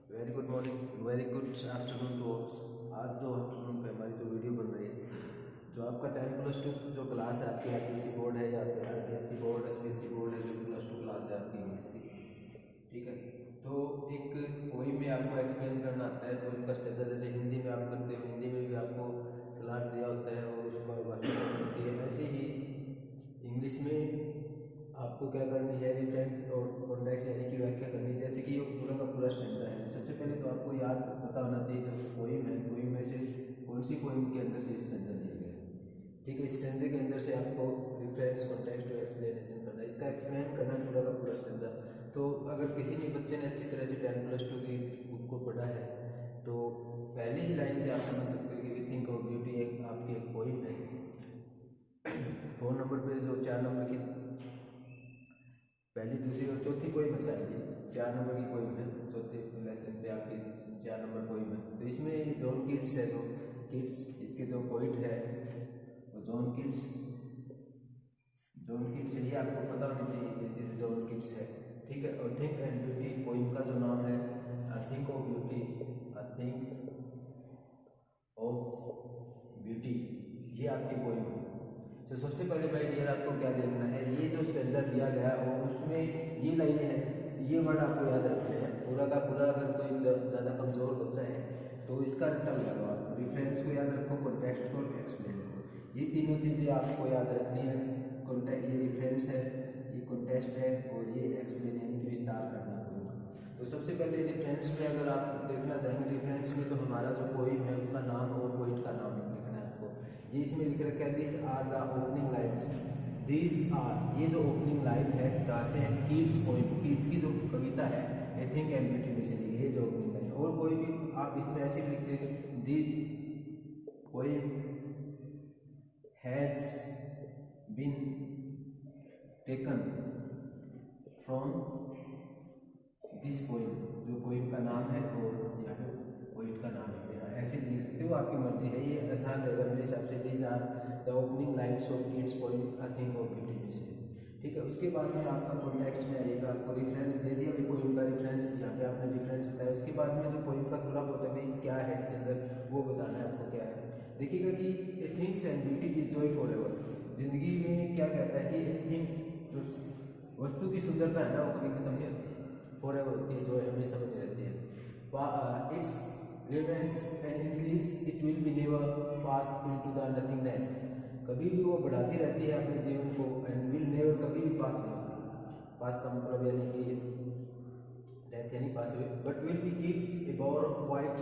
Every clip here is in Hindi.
Very good morning, very good afternoon to all. आज जो आफ्टरनून पे हमारी जो वीडियो बन रही है, जो आपका 10+2 जो क्लास है आपकी आईपीएससी बोर्ड है या फिर आईपीएससी बोर्ड एसपीएससी बोर्ड है, जो +2 क्लास है आपकी इंग्लिश की, ठीक है। तो एक पोइम में आपको एक्सप्लेन करना आता है पोइम का स्टेटस, जैसे हिंदी में आप करते हो, हिंदी में भी आपको सलाह दिया होता है और उसका व्याख्या होती है, ऐसे ही इंग्लिश में आपको क्या करनी है, रेफरेंस और कॉन्टेक्स्ट यानी कि व्याख्या करनी है। जैसे कि ये पूरा का पूरा स्टैंजा है, सबसे पहले तो आपको याद पता होना चाहिए जो पोइम है, पोइम में से कौन सी पोइम के अंदर से स्टैंजा दिया गया है, ठीक है। स्टैंजे के अंदर से आपको रेफरेंस कॉन्टेक्स्ट और एक्सप्लेनेशन करना है, इसका एक्सप्लेन करना पूरा का पूरा स्टैंजा। तो अगर किसी ने बच्चे ने अच्छी तरह से 10+2 की बुक को पढ़ा है तो पहली ही लाइन से आप समझ सकते हो कि वी थिंक ऑफ ब्यूटी एक आपकी एक पोइम है। 4 नंबर पे जो 4 नंबर की पहली, दूसरी और चौथी पोइम है, शायद ये 4 नंबर की पोइम है, चौथे लेसन पे आपकी 4 नंबर पोइम है। तो इसमें जॉन कीट्स है, जो कीट्स इसके जो पोइट है वो जॉन कीट्स है, ये आपको पता होनी चाहिए ये चीज़ जॉन कीट्स है, ठीक है। और थिंक एंड ब्यूटी पोइम का जो नाम है, think of beauty, thinks of beauty, ये आपकी पोइम है। तो सबसे पहले भाई डियर आपको क्या देखना है, ये जो स्टैंजा दिया गया और उसमें ये लाइन है, ये वर्ड आपको याद रखने हैं पूरा का पूरा। अगर कोई ज़्यादा कमज़ोर बच्चा है तो इसका रट्टा लगा लो आप, रेफरेंस को याद रखो, कॉन्टेक्स्ट को, एक्सप्लेन को, ये तीनों चीज़ें आपको याद रखनी है। कॉन्टेक्ट, ये रेफरेंस है, ये कॉन्टेक्स्ट है और ये एक्सप्लेन यानी कि विस्तार करना होगा। तो सबसे पहले रेफरेंस में अगर आप देखना चाहेंगे, रेफरेंस में तो हमारा जो पोइम है उसका नाम और पोइट का नाम लिखना है आपको। ये इसमें लिख रखा है, this are the opening lines, this are, ये जो ओपनिंग लाइन है कहाँ से है, कीट्स पोइम, कीट्स की जो कविता है आई थिंक एंड ब्यूटी में से ली है, ये जो ओपनिंग लाइन। और कोई भी आप इसमें ऐसे भी लिखते हैं, this poem has been taken from this poem, जो पोइम का नाम है और यहाँ पे पोइट का नाम है, ऐसे लिख सकते हो, आपकी मर्जी है, ये आसान रहेगा मेरे हिसाब से। These are the opening lines of Keats poem I think of beauty में से, ठीक है। उसके बाद में आपका कॉन्टेक्स्ट में आइएगा, आपको रेफरेंस दे दिया अभी पोइम का रेफरेंस, यहाँ पे आपने रेफरेंस बताया। उसके बाद में जो पोइम का थोड़ा बहुत अभी क्या है इसके अंदर वो बताना है आपको क्या है। देखिएगा कि a things and beauty is joy forever, जिंदगी में क्या कहता है कि ए थिंग्स, जो वस्तु की सुंदरता है ना वो कभी खत्म नहीं होती, फॉर एवर होती है, जो हमेशा बनी रहती है। It's remains and increase, it will be never pass into the nothingness, कभी भी वो बढ़ाती रहती है अपने जीवन को, एंड विल नेवर, कभी भी पास नहीं होती। पास का मतलब यानी कि डेथ यानी पास हुई, but will be gives A bore of quiet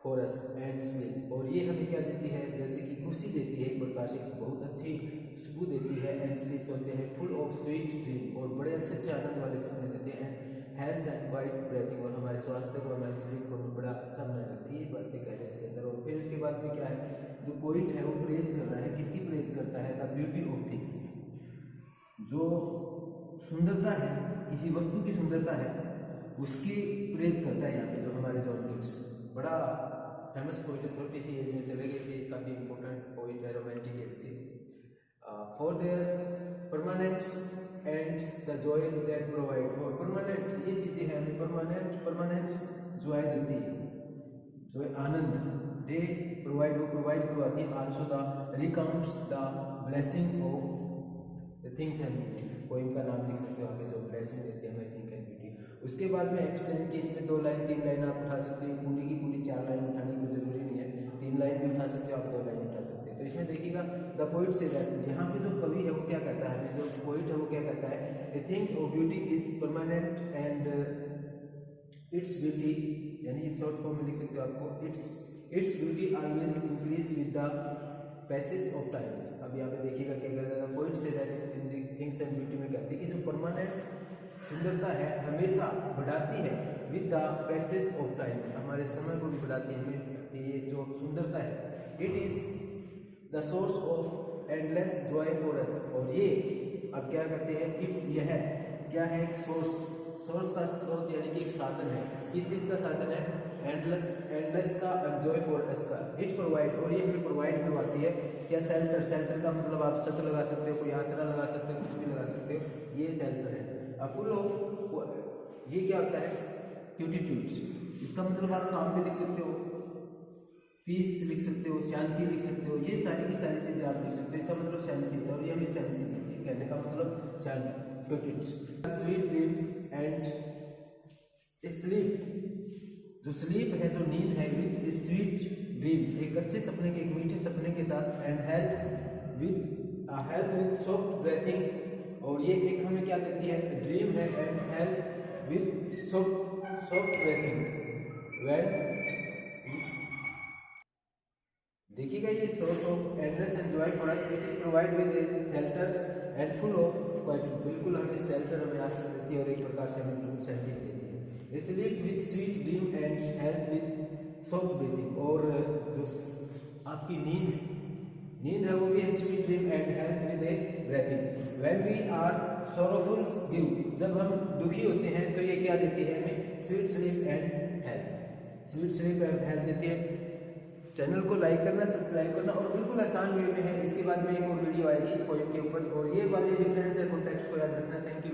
for us and sleep, और ये हमें क्या देती है, जैसे कि खुशी देती है, एक प्रकार से बहुत अच्छी खुशबू देती है, एंड स्लीप होते हैं फुल ऑफ स्वीट ड्रीम, और बड़े अच्छे अच्छे आनंद वाले सपने देते हैं, हेल्थ एंड क्वाइट ब्रीथिंग, और हमारे स्वास्थ्य को, हमारे शरीर को बड़ा अच्छा बनाने लगती है, ये बातें कह रहे हैं इसके अंदर। और फिर उसके बाद में क्या है, जो पोइट है वो प्रेज कर रहा है, किसकी प्रेज करता है, द ब्यूटी ऑफ थिंग्स, जो सुंदरता है, किसी वस्तु की सुंदरता है उसकी प्रेज करता है यहाँ पे, जो हमारे जॉन कीट्स, बड़ा फेमस पोइट है, थोड़ी सी एज में चले गए थे, काफ़ी इंपॉर्टेंट पोइट है रोमांटिक एज के। For their permanents and the joy that provide, for permanent, ये चीज़ें हैं हमें परमानेंट्स जॉय देती है, जो आनंद, दे प्रोवाइड, वो प्रोवाइड करवाती है, also the recounts the blessing of the think and beauty, poem का नाम लिख सकते हो आप, जो ब्लेसिंग देती है हमें थिंक एंड ब्यूटी। उसके बाद में एक्सप्लेन की, इसमें 2 लाइन 3 लाइन आप उठा सकते हो, पूरी की पूरी 4 लाइन उठाने की जरूरी नहीं है, 3 लाइन भी उठा सकते हो आप, 2 लाइन उठा सकते हो। तो इसमें देखिएगा द पोइट से दैट, यहाँ पे जो कवि है वो क्या कहता है, जो पोइट है वो क्या कहता है, a thing of beauty is permanent and its beauty, यानी शॉर्ट फॉर्म में लिख सकते हो आपको, its beauty always increase with the passage of times. अब यहाँ पे देखिएगा क्या कहता है, poet say that in the things and beauty में कहते हैं कि जो परमानेंट सुंदरता है हमेशा बढ़ाती है, with the passage of time, हमारे समय को भी बढ़ाती है हमें, ये जो सुंदरता है, it is the source of endless Joy for us, और ये अब क्या कहते हैं, इट्स, यह क्या है, एक सोर्स का स्रोत यानी कि एक साधन है, किस चीज़ का साधन है, एंडलेस का, जॉय फॉर अस का, इट प्रोवाइड, और ये हमें प्रोवाइड करवाती है क्या, शेल्टर का मतलब आप छत लगा सकते हो, कोई आसरा लगा सकते हो, कुछ भी लगा सकते हो, ये शेल्टर है। फुल ऑफ, ये क्या होता है, क्यूटीट्यूड्स, इसका मतलब आप काम भी लिख सकते हो, पीस लिख सकते हो, शांति लिख सकते हो, ये सारी की सारी चीजें आप लिख सकते हो। इसका मतलब शांति है और ये हमें शांति देती है, कहने का मतलब शांति। स्वीट ड्रीम्स एंड स्लीप, जो स्लीप है, जो नींद है, विद स्वीट ड्रीम, एक अच्छे सपने के, एक मीठे सपने के साथ, एंड हेल्प विद सॉफ्ट ब्रेथिंग्स, और ये एक हमें क्या देती है, ड्रीम है, and help with soft breathing when, देखिएगा ये source of endless enjoy for us, it is provide with shelters and full of quietude, बिल्कुल हमें शेल्टर हमें आश्रय देती है और एक प्रकार से हमें बिल्कुल शांति देती है। Sleep with sweet dream and help with soft breathing, और जो आपकी नींद है वो भी है sweet dream and help with a breathing. When we are sorrowful give, जब हम दुखी होते हैं तो ये क्या देती है हमें, sweet sleep and health, sweet sleep and health देती है। चैनल को लाइक करना, सब्सक्राइब करना, और बिल्कुल आसान वे में है। इसके बाद में एक और वीडियो आएगी पॉइंट के ऊपर, और ये वाले डिफरेंस है कॉन्टेक्स्ट को याद रखना। Thank you.